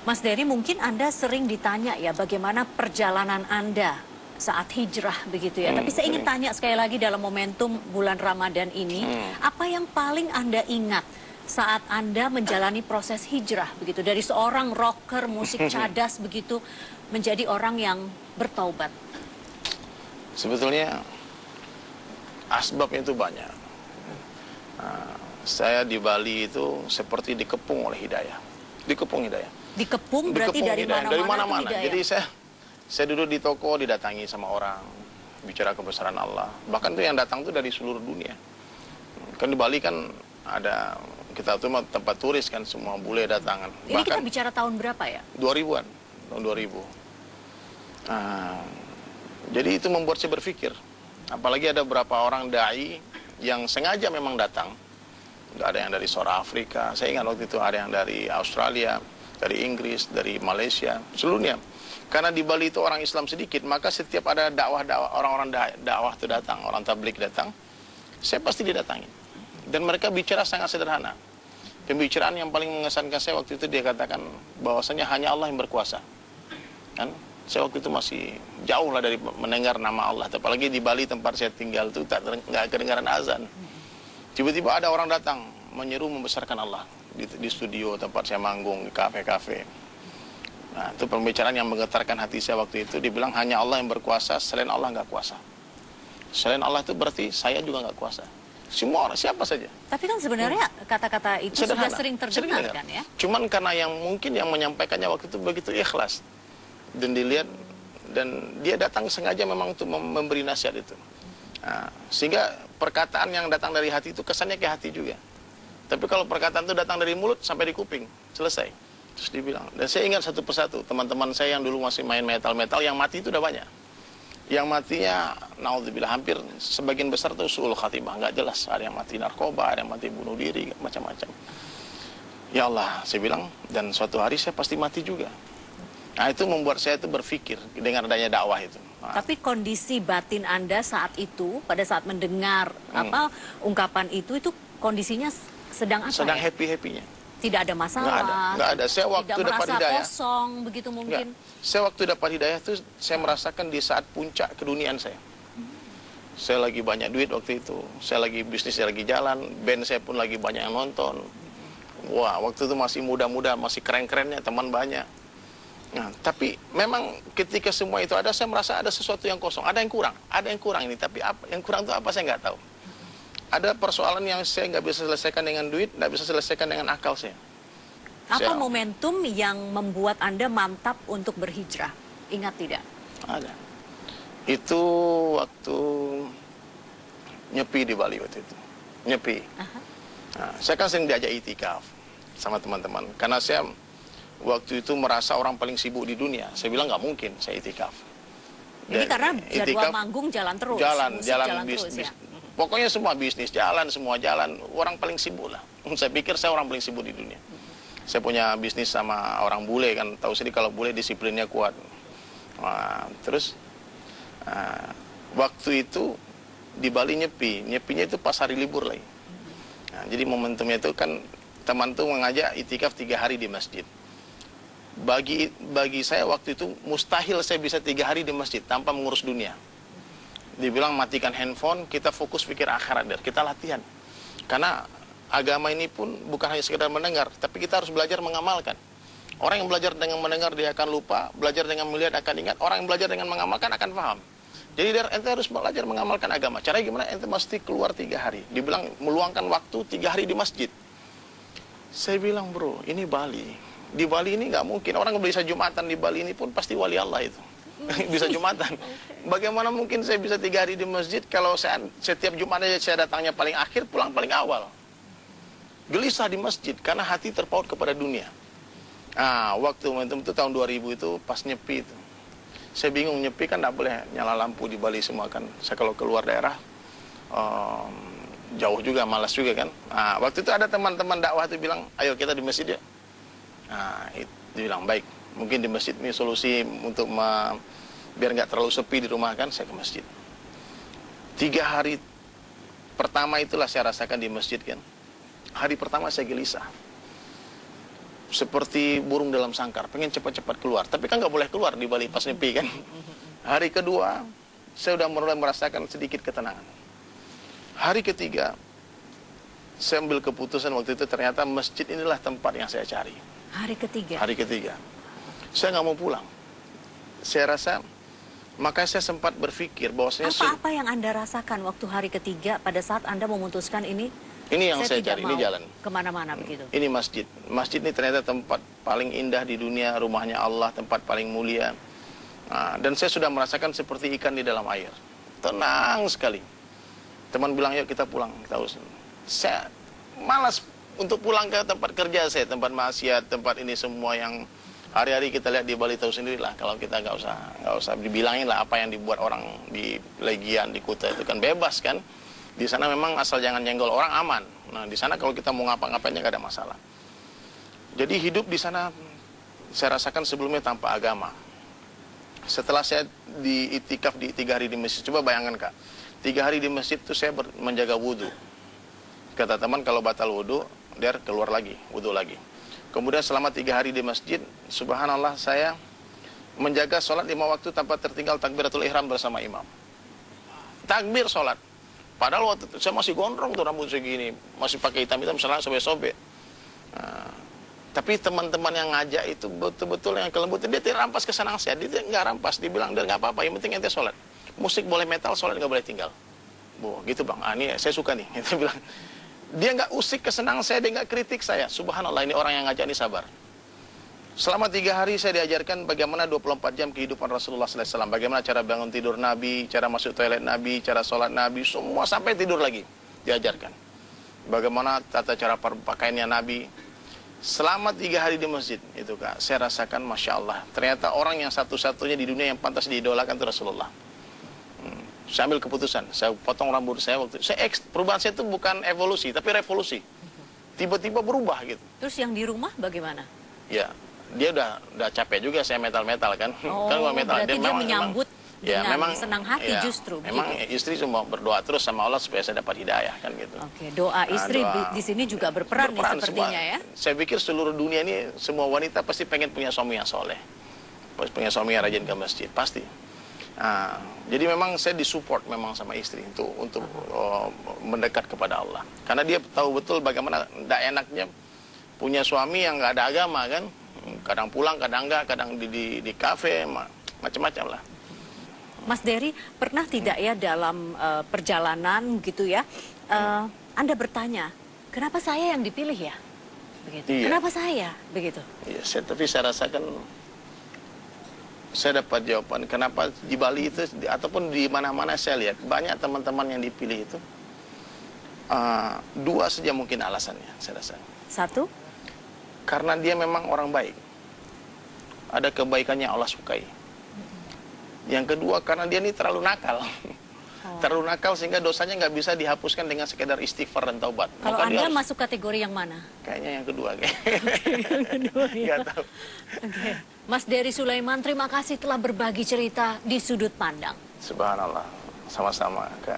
Mas Dery, mungkin Anda sering ditanya ya bagaimana perjalanan Anda saat hijrah begitu ya. Tapi saya ingin tanya sekali lagi dalam momentum bulan Ramadan ini, apa yang paling Anda ingat saat Anda menjalani proses hijrah begitu dari seorang rocker musik cadas begitu menjadi orang yang bertaubat? Sebetulnya asbabnya itu banyak. Saya di Bali itu seperti dikepung oleh hidayah. Dikepung hidayah. Dikepung berarti dari hidayah. Dari mana-mana. hidayah. Jadi saya duduk di toko didatangi sama orang, bicara kebesaran Allah. Bahkan tuh yang datang tuh dari seluruh dunia. Kan di Bali kan ada, kita tuh tempat turis kan, semua bule datangan. Ini Bahkan kita bicara tahun berapa ya? 2000-an, tahun 2000. Jadi itu membuat saya berpikir. Apalagi ada beberapa orang da'i yang sengaja memang datang. Nggak ada yang dari South Afrika. Saya ingat waktu itu ada yang dari Australia, dari Inggris, dari Malaysia, seluruhnya. Karena di Bali itu orang Islam sedikit, maka setiap ada dakwah-dakwah, orang-orang dakwah itu datang, orang tablik datang, saya pasti didatangi. Dan mereka bicara sangat sederhana. Pembicaraan yang paling mengesankan saya waktu itu dia katakan bahwasanya hanya Allah yang berkuasa. Kan? Saya waktu itu masih jauh lah dari mendengar nama Allah. Apalagi di Bali tempat saya tinggal itu nggak kedengaran azan. Tiba-tiba ada orang datang menyeru membesarkan Allah di studio tempat saya manggung, di kafe-kafe. Nah, itu pembicaraan yang menggetarkan hati saya waktu itu. Dibilang hanya Allah yang berkuasa, selain Allah nggak kuasa. Selain Allah itu berarti saya juga nggak kuasa. Semua orang, siapa saja. Tapi kan sebenarnya kata-kata itu Sederhana. sudah sering terdengar kan ya? Cuman karena yang mungkin yang menyampaikannya waktu itu begitu ikhlas. Dan dilihat, dan dia datang sengaja memang untuk memberi nasihat itu. Nah, sehingga perkataan yang datang dari hati itu kesannya ke hati juga. Tapi kalau perkataan itu datang dari mulut sampai di kuping, selesai. Terus dibilang, dan saya ingat satu persatu, teman-teman saya yang dulu masih main metal-metal, yang mati itu udah banyak. Yang matinya, naudzubillah, hampir sebagian besar itu su'ul khatimah, nggak jelas. Ada yang mati narkoba, ada yang mati bunuh diri, macam-macam. Ya Allah, saya bilang, dan suatu hari saya pasti mati juga. Nah, itu membuat saya itu berpikir dengan adanya dakwah itu. Nah. Tapi kondisi batin Anda saat itu, pada saat mendengar ungkapan itu kondisinya sedang apa? Sedang ya? happy-happynya. Tidak ada masalah. Nggak ada. Saya waktu tidak dapat merasa hidayah. kosong begitu mungkin. Nggak. Saya waktu dapat hidayah itu saya merasakan di saat puncak keduniaan saya. Saya lagi banyak duit waktu itu. Saya lagi bisnis, saya lagi jalan. Band saya pun lagi banyak yang nonton. Wah, waktu itu masih muda-muda, masih keren-kerennya, teman banyak. Nah, tapi memang ketika semua itu ada, saya merasa ada sesuatu yang kosong, ada yang kurang ini. Tapi apa yang kurang itu apa saya nggak tahu. Ada persoalan yang saya nggak bisa selesaikan dengan duit, nggak bisa selesaikan dengan akal saya. Apa momentum yang membuat Anda mantap untuk berhijrah? Ingat tidak? Ada. Itu waktu nyepi di Bali waktu itu. Nyepi. Nah, saya kan sering diajak itikaf sama teman-teman. Karena saya waktu itu merasa orang paling sibuk di dunia. Saya bilang nggak mungkin saya itikaf. Ini karena jadwal manggung jalan terus. Jalan bisnis. Ya. Pokoknya semua bisnis jalan, semua jalan. Orang paling sibuk lah. Saya pikir saya orang paling sibuk di dunia. Saya punya bisnis sama orang bule kan. Tahu sendiri kalau bule disiplinnya kuat. Nah, terus waktu itu di Bali nyepi. Nyepinya itu pas hari libur lagi. Nah, jadi momentumnya itu kan teman tuh mengajak itikaf 3 hari di masjid. Bagi saya waktu itu mustahil saya bisa 3 hari di masjid tanpa mengurus dunia. Dibilang matikan handphone, kita fokus pikir akhirat, kita latihan. Karena agama ini pun bukan hanya sekedar mendengar, tapi kita harus belajar mengamalkan. Orang yang belajar dengan mendengar dia akan lupa, belajar dengan melihat akan ingat, orang yang belajar dengan mengamalkan akan paham. Jadi ente harus belajar mengamalkan agama. Caranya gimana? Ente mesti keluar 3 hari. Dibilang meluangkan waktu 3 hari di masjid. Saya bilang, bro, ini Bali. Di Bali ini nggak mungkin. Orang bisa Jumatan di Bali ini pun pasti wali Allah itu. Bisa Jumatan. Bagaimana mungkin saya bisa 3 hari di masjid kalau setiap Jumat aja saya datangnya paling akhir, pulang paling awal. Gelisah di masjid karena hati terpaut kepada dunia. Nah, waktu momentum itu tahun 2000 itu pas nyepi itu. Saya bingung, nyepi kan nggak boleh nyala lampu di Bali semua kan. Saya kalau keluar daerah jauh juga, malas juga kan. Nah, waktu itu ada teman-teman dakwah itu bilang, ayo kita di masjid ya. Nah, itu bilang baik. Mungkin di masjid ini solusi untuk biar nggak terlalu sepi di rumah kan, saya ke masjid. 3 hari pertama itulah saya rasakan di masjid kan. Hari pertama saya gelisah. seperti burung dalam sangkar, pengen cepat-cepat keluar. Tapi kan nggak boleh keluar di Bali pas Nyepi kan. Hari kedua, saya udah mulai merasakan sedikit ketenangan. Hari ketiga, saya ambil keputusan waktu itu, ternyata masjid inilah tempat yang saya cari. Hari ketiga? Hari ketiga. Saya nggak mau pulang. Saya rasa, maka saya sempat berpikir bahwasanya... Apa-apa yang Anda rasakan waktu hari ketiga pada saat Anda memutuskan ini? Ini yang saya tidak cari, ini mau jalan. Kemana-mana begitu? Ini masjid. Masjid ini ternyata tempat paling indah di dunia, rumahnya Allah, tempat paling mulia. Nah, dan saya sudah merasakan seperti ikan di dalam air. Tenang sekali. Teman bilang, yuk kita pulang. Kita harus. Saya malas untuk pulang ke tempat kerja saya, tempat maksiat, tempat ini semua yang hari-hari kita lihat di Bali, tahu sendirilah. Kalau kita nggak usah dibilangin lah apa yang dibuat orang di Legian, di Kuta itu kan bebas kan. Di sana memang asal jangan nyenggol orang aman. Nah di sana kalau kita mau ngapa-ngapainnya nggak ada masalah. Jadi hidup di sana saya rasakan sebelumnya tanpa agama. Setelah saya di itikaf di 3 hari di masjid, coba bayangkan Kak, 3 hari di masjid itu saya menjaga wudhu. Kata teman kalau batal wudhu, dia keluar lagi, wudhu lagi. Kemudian selama 3 hari di masjid, subhanallah saya menjaga sholat 5 waktu tanpa tertinggal takbiratul ihram bersama imam. Takbir sholat. Padahal waktu itu saya masih gondrong tuh rambut segini, masih pakai hitam-hitam, celana sobek-sobek. Nah, tapi teman-teman yang ngajak itu betul-betul yang kelembutan, dia tidak rampas kesenang saya, dia nggak rampas, dia bilang dia nggak apa-apa, yang penting ente sholat. Musik boleh metal, sholat nggak boleh tinggal. Gitu bang, ini saya suka nih. Itu bilang, dia nggak usik kesenangan saya, dia nggak kritik saya. Subhanallah, ini orang yang ngajak ini sabar. Selama 3 hari saya diajarkan bagaimana 24 jam kehidupan Rasulullah SAW. Bagaimana cara bangun tidur Nabi, cara masuk toilet Nabi, cara sholat Nabi, semua sampai tidur lagi diajarkan. Bagaimana tata cara pakaiannya Nabi. Selama 3 hari di masjid, itu Kak, saya rasakan Masya Allah. Ternyata orang yang satu-satunya di dunia yang pantas diidolakan itu Rasulullah. Saya ambil keputusan, saya potong rambut saya waktu itu. Perubahan saya itu bukan evolusi, tapi revolusi. Tiba-tiba berubah gitu. Terus yang di rumah bagaimana? Ya, dia udah capek juga saya metal-metal kan. Oh, kan metal. berarti dia menyambut dengan senang hati ya, justru. Memang begitu? istri cuma berdoa terus sama Allah supaya saya dapat hidayah kan gitu. Oke, doa istri di sini juga berperan nih sepertinya semua. ya. Saya pikir seluruh dunia ini semua wanita pasti pengen punya suami yang soleh, punya suami yang rajin ke masjid pasti. Nah, jadi memang saya disupport memang sama istri untuk mendekat kepada Allah. Karena dia tahu betul bagaimana tidak enaknya punya suami yang nggak ada agama kan. Kadang pulang, kadang enggak, kadang di kafe, macam-macam lah. Mas Dery, pernah tidak ya dalam perjalanan gitu ya, Anda bertanya, kenapa saya yang dipilih ya? Begitu. Iya. Kenapa saya? Begitu. Iya, tapi saya rasakan, saya dapat jawaban kenapa di Bali itu, ataupun di mana-mana saya lihat, banyak teman-teman yang dipilih itu, 2 saja mungkin alasannya, saya rasa. 1? Karena dia memang orang baik. Ada kebaikannya Allah sukai. Yang kedua, karena dia ini terlalu nakal. Terlalu nakal sehingga dosanya nggak bisa dihapuskan dengan sekedar istighfar dan taubat. Kalau Maka Anda harus, masuk kategori yang mana? kayaknya yang kedua. Yang kedua ya. Nggak tahu. Oke. Mas Dery Sulaiman, terima kasih telah berbagi cerita di Sudut Pandang. Subhanallah. Sama-sama, Kak.